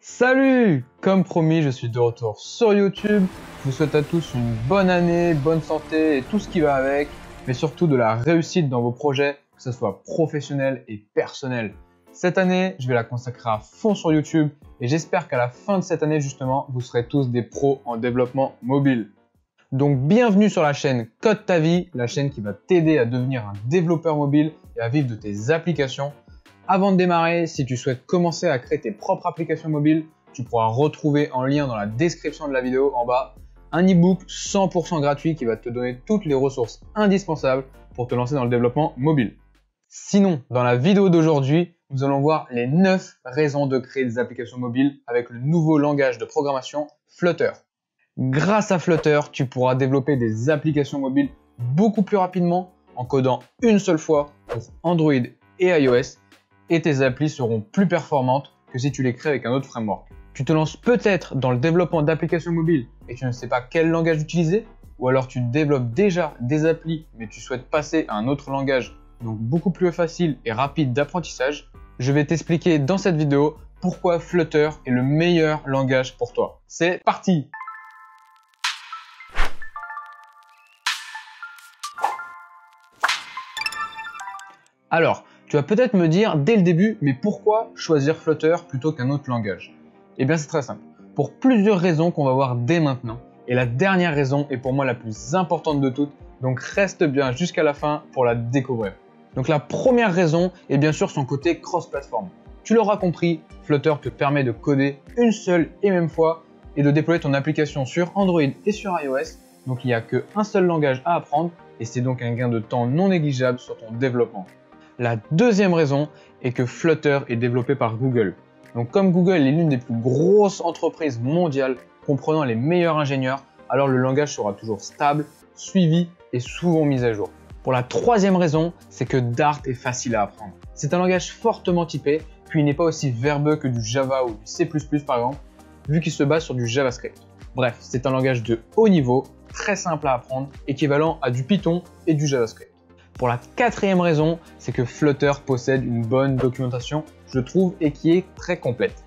Salut! Comme promis, je suis de retour sur YouTube. Je vous souhaite à tous une bonne année, bonne santé et tout ce qui va avec, mais surtout de la réussite dans vos projets, que ce soit professionnel et personnel. Cette année, je vais la consacrer à fond sur YouTube et j'espère qu'à la fin de cette année, justement, vous serez tous des pros en développement mobile. Donc, bienvenue sur la chaîne Code ta vie, la chaîne qui va t'aider à devenir un développeur mobile et à vivre de tes applications. Avant de démarrer, si tu souhaites commencer à créer tes propres applications mobiles, tu pourras retrouver en lien dans la description de la vidéo en bas un e-book 100% gratuit qui va te donner toutes les ressources indispensables pour te lancer dans le développement mobile. Sinon, dans la vidéo d'aujourd'hui, nous allons voir les 9 raisons de créer des applications mobiles avec le nouveau langage de programmation Flutter. Grâce à Flutter, tu pourras développer des applications mobiles beaucoup plus rapidement en codant une seule fois pour Android et iOS. Et tes applis seront plus performantes que si tu les crées avec un autre framework. Tu te lances peut-être dans le développement d'applications mobiles et tu ne sais pas quel langage utiliser, ou alors tu développes déjà des applis mais tu souhaites passer à un autre langage, donc beaucoup plus facile et rapide d'apprentissage. Je vais t'expliquer dans cette vidéo pourquoi Flutter est le meilleur langage pour toi. C'est parti! Alors, tu vas peut-être me dire dès le début, mais pourquoi choisir Flutter plutôt qu'un autre langage? Eh bien c'est très simple, pour plusieurs raisons qu'on va voir dès maintenant. Et la dernière raison est pour moi la plus importante de toutes, donc reste bien jusqu'à la fin pour la découvrir. Donc la première raison est bien sûr son côté cross-platform. Tu l'auras compris, Flutter te permet de coder une seule et même fois et de déployer ton application sur Android et sur iOS. Donc il n'y a qu'un seul langage à apprendre et c'est donc un gain de temps non négligeable sur ton développement. La deuxième raison est que Flutter est développé par Google. Donc comme Google est l'une des plus grosses entreprises mondiales comprenant les meilleurs ingénieurs, alors le langage sera toujours stable, suivi et souvent mis à jour. Pour la troisième raison, c'est que Dart est facile à apprendre. C'est un langage fortement typé, puis il n'est pas aussi verbeux que du Java ou du C++ par exemple, vu qu'il se base sur du JavaScript. Bref, c'est un langage de haut niveau, très simple à apprendre, équivalent à du Python et du JavaScript. Pour la quatrième raison, c'est que Flutter possède une bonne documentation, je trouve, et qui est très complète.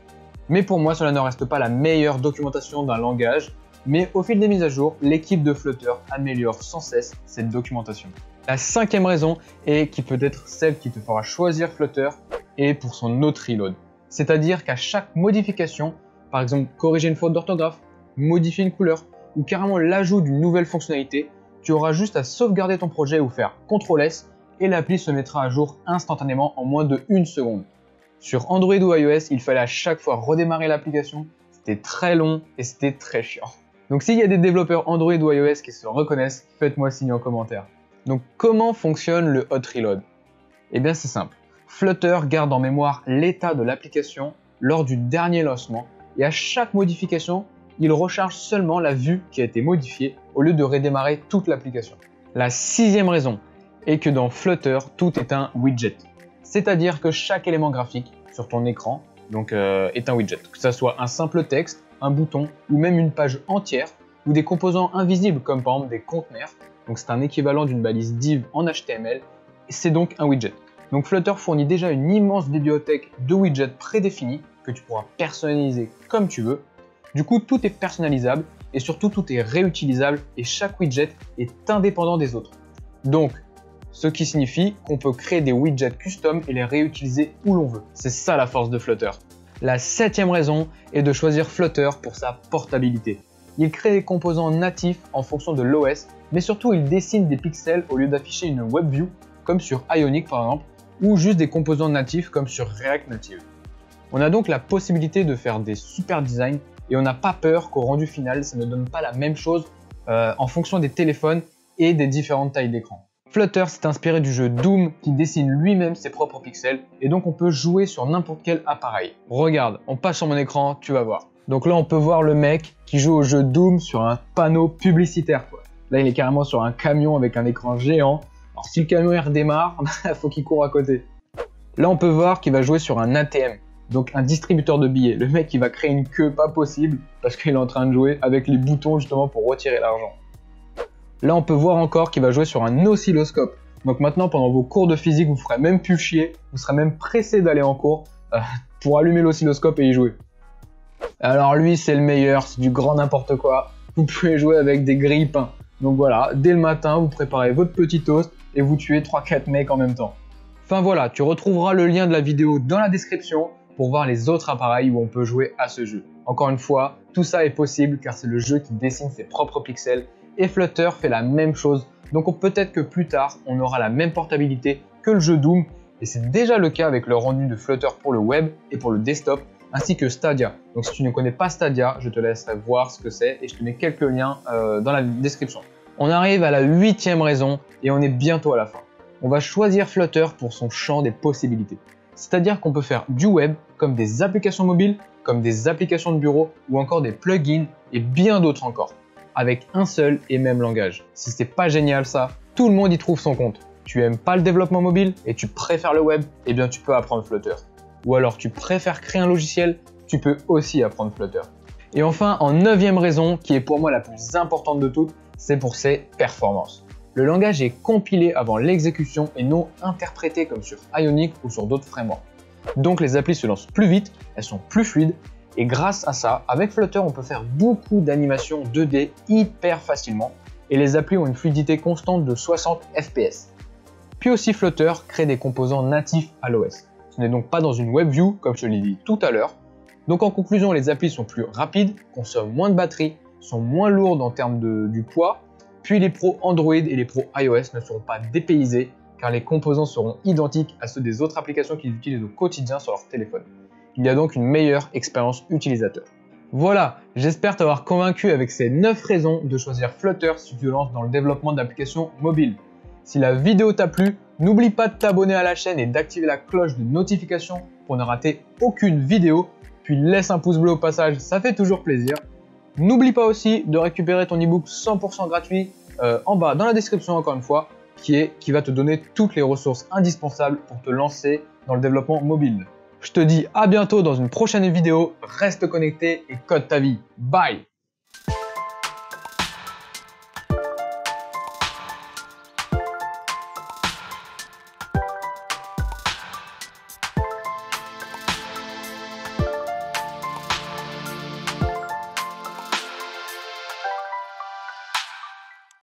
Mais pour moi, cela ne reste pas la meilleure documentation d'un langage, mais au fil des mises à jour, l'équipe de Flutter améliore sans cesse cette documentation. La cinquième raison, et qui peut être celle qui te fera choisir Flutter, est pour son auto-reload. C'est-à-dire qu'à chaque modification, par exemple corriger une faute d'orthographe, modifier une couleur, ou carrément l'ajout d'une nouvelle fonctionnalité, tu auras juste à sauvegarder ton projet ou faire CTRL-S et l'appli se mettra à jour instantanément en moins de 1 seconde. Sur Android ou iOS, il fallait à chaque fois redémarrer l'application, c'était très long et c'était très chiant. Donc s'il y a des développeurs Android ou iOS qui se reconnaissent, faites-moi signe en commentaire. Donc comment fonctionne le hot reload? Eh bien c'est simple, Flutter garde en mémoire l'état de l'application lors du dernier lancement et à chaque modification, il recharge seulement la vue qui a été modifiée au lieu de redémarrer toute l'application. La sixième raison est que dans Flutter, tout est un widget. C'est-à-dire que chaque élément graphique sur ton écran est un widget. Que ce soit un simple texte, un bouton ou même une page entière ou des composants invisibles comme par exemple des conteneurs. Donc c'est un équivalent d'une balise div en HTML et c'est donc un widget. Donc Flutter fournit déjà une immense bibliothèque de widgets prédéfinis que tu pourras personnaliser comme tu veux. Du coup, tout est personnalisable et surtout tout est réutilisable et chaque widget est indépendant des autres. Donc, ce qui signifie qu'on peut créer des widgets custom et les réutiliser où l'on veut. C'est ça la force de Flutter. La septième raison est de choisir Flutter pour sa portabilité. Il crée des composants natifs en fonction de l'OS, mais surtout il dessine des pixels au lieu d'afficher une WebView comme sur Ionic par exemple, ou juste des composants natifs comme sur React Native. On a donc la possibilité de faire des super designs et on n'a pas peur qu'au rendu final, ça ne donne pas la même chose en fonction des téléphones et des différentes tailles d'écran. Flutter s'est inspiré du jeu Doom qui dessine lui-même ses propres pixels et donc on peut jouer sur n'importe quel appareil. Regarde, on passe sur mon écran, tu vas voir. Donc là, on peut voir le mec qui joue au jeu Doom sur un panneau publicitaire, quoi. Là, il est carrément sur un camion avec un écran géant. Alors si le camion il redémarre, il faut qu'il court à côté. Là, on peut voir qu'il va jouer sur un ATM. Donc un distributeur de billets, le mec il va créer une queue pas possible parce qu'il est en train de jouer avec les boutons justement pour retirer l'argent. Là on peut voir encore qu'il va jouer sur un oscilloscope. Donc maintenant pendant vos cours de physique vous ferez même plus chier, vous serez même pressé d'aller en cours pour allumer l'oscilloscope et y jouer. Alors lui, c'est le meilleur, c'est du grand n'importe quoi. Vous pouvez jouer avec des grille-pains. Donc voilà, dès le matin, vous préparez votre petit toast et vous tuez 3-4 mecs en même temps. Enfin voilà, tu retrouveras le lien de la vidéo dans la description pour voir les autres appareils où on peut jouer à ce jeu. Encore une fois, tout ça est possible car c'est le jeu qui dessine ses propres pixels et Flutter fait la même chose. Donc peut-être que plus tard, on aura la même portabilité que le jeu Doom et c'est déjà le cas avec le rendu de Flutter pour le web et pour le desktop ainsi que Stadia. Donc si tu ne connais pas Stadia, je te laisserai voir ce que c'est et je te mets quelques liens dans la description. On arrive à la 8e raison et on est bientôt à la fin. On va choisir Flutter pour son champ des possibilités. C'est-à-dire qu'on peut faire du web comme des applications mobiles, comme des applications de bureau ou encore des plugins et bien d'autres encore, avec un seul et même langage. Si c'est pas génial ça, tout le monde y trouve son compte. Tu aimes pas le développement mobile et tu préfères le web, eh bien tu peux apprendre Flutter. Ou alors tu préfères créer un logiciel, tu peux aussi apprendre Flutter. Et enfin, en 9e raison, qui est pour moi la plus importante de toutes, c'est pour ses performances. Le langage est compilé avant l'exécution et non interprété comme sur Ionic ou sur d'autres frameworks. Donc les applis se lancent plus vite, elles sont plus fluides et grâce à ça, avec Flutter, on peut faire beaucoup d'animations 2D hyper facilement et les applis ont une fluidité constante de 60 fps. Puis aussi Flutter crée des composants natifs à l'OS. Ce n'est donc pas dans une WebView comme je l'ai dit tout à l'heure. Donc en conclusion, les applis sont plus rapides, consomment moins de batterie, sont moins lourdes en termes du poids. Puis les pros Android et les pros iOS ne seront pas dépaysés car les composants seront identiques à ceux des autres applications qu'ils utilisent au quotidien sur leur téléphone. Il y a donc une meilleure expérience utilisateur. Voilà, j'espère t'avoir convaincu avec ces 9 raisons de choisir Flutter si tu te lances dans le développement d'applications mobiles. Si la vidéo t'a plu, n'oublie pas de t'abonner à la chaîne et d'activer la cloche de notification pour ne rater aucune vidéo. Puis laisse un pouce bleu au passage, ça fait toujours plaisir. N'oublie pas aussi de récupérer ton ebook 100% gratuit en bas dans la description encore une fois, qui va te donner toutes les ressources indispensables pour te lancer dans le développement mobile. Je te dis à bientôt dans une prochaine vidéo, reste connecté et code ta vie. Bye!